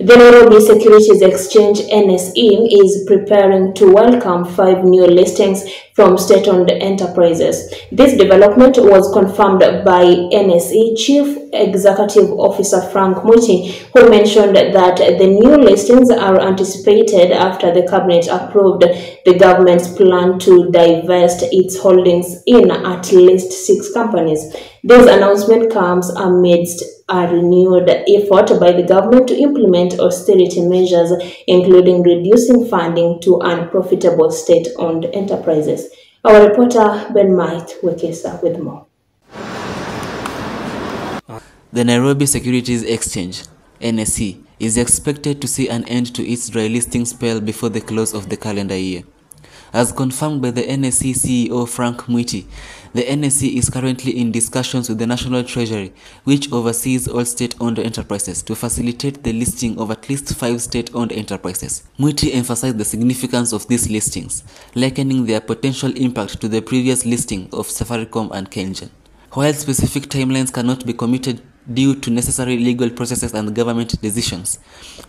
The Nairobi Securities Exchange NSE is preparing to welcome 5 new listings from state-owned enterprises. This development was confirmed by NSE Chief Executive Officer Frank Mwiti, who mentioned that the new listings are anticipated after the cabinet approved the government's plan to divest its holdings in at least 6 companies. This announcement comes amidst a renewed effort by the government to implement austerity measures, including reducing funding to unprofitable state-owned enterprises. Our reporter Ben Mwiti with more. The Nairobi Securities Exchange, NSE, is expected to see an end to its dry listing spell before the close of the calendar year. As confirmed by the NSE CEO Frank Mwiti, the NSE is currently in discussions with the National Treasury, which oversees all state-owned enterprises, to facilitate the listing of at least 5 state-owned enterprises. Mwiti emphasized the significance of these listings, likening their potential impact to the previous listing of Safaricom and Kengen. While specific timelines cannot be committed due to necessary legal processes and government decisions,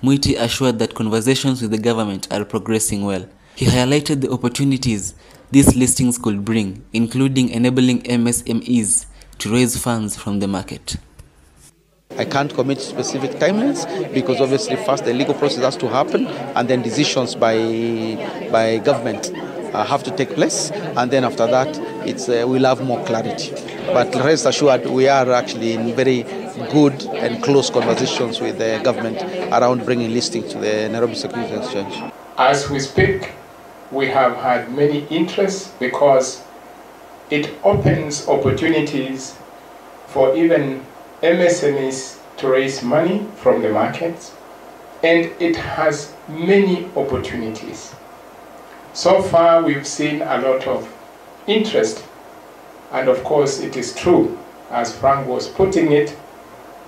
Mwiti assured that conversations with the government are progressing well. He highlighted the opportunities these listings could bring, including enabling MSMEs to raise funds from the market. I can't commit specific timelines because obviously first the legal process has to happen and then decisions by government have to take place, and then after that we'll have more clarity. But rest assured, we are actually in very good and close conversations with the government around bringing listing to the Nairobi Securities Exchange. As we speak, we have had many interests because it opens opportunities for even MSMEs to raise money from the markets, and it has many opportunities. So far, we've seen a lot of interest, and of course, it is true, as Frank was putting it,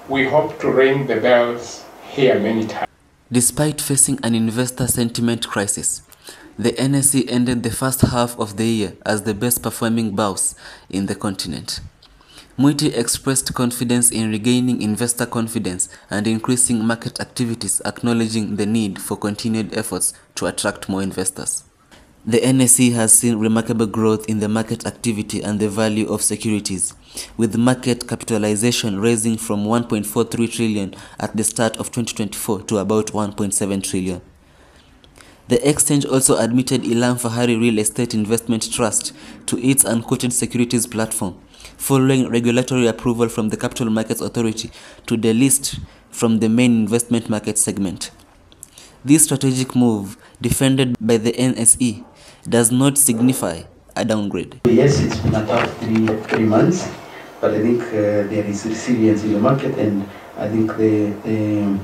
we hope to ring the bells here many times. Despite facing an investor sentiment crisis, the NSE ended the first half of the year as the best performing bourse in the continent. Mwiti expressed confidence in regaining investor confidence and increasing market activities, acknowledging the need for continued efforts to attract more investors. The NSE has seen remarkable growth in the market activity and the value of securities, with market capitalization rising from 1.43 trillion at the start of 2024 to about 1.7 trillion. The exchange also admitted Ilam Fahari Real Estate Investment Trust to its unquoted securities platform, following regulatory approval from the Capital Markets Authority to delist from the main investment market segment. This strategic move, defended by the NSE, does not signify a downgrade. Yes, it's been a tough three months, but I think there is resilience in the market, and I think the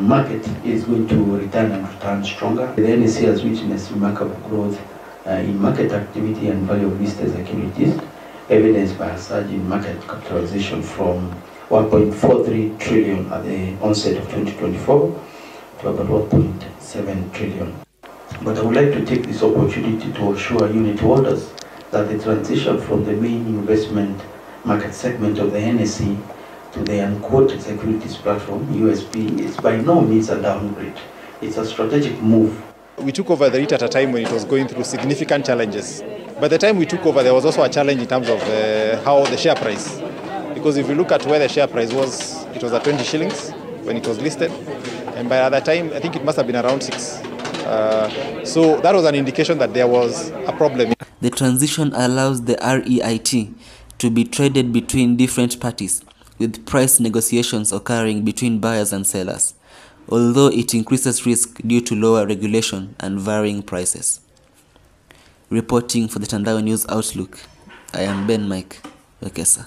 market is going to return stronger. The NSE has witnessed remarkable growth in market activity and value of listed securities, evidenced by a surge in market capitalization from 1.43 trillion at the onset of 2024 to about 1.7 trillion. But I would like to take this opportunity to assure unit holders that the transition from the main investment market segment of the NSE to the unquoted securities platform, USP, is by no means a downgrade. It's a strategic move. We took over the REIT at a time when it was going through significant challenges. By the time we took over, there was also a challenge in terms of how the share price. Because if you look at where the share price was, it was at 20 shillings when it was listed. And by that time, I think it must have been around 6. So that was an indication that there was a problem. The transition allows the REIT to be traded between different parties, with price negotiations occurring between buyers and sellers, although it increases risk due to lower regulation and varying prices. Reporting for the Tandao News Outlook, I am Ben Mwiti.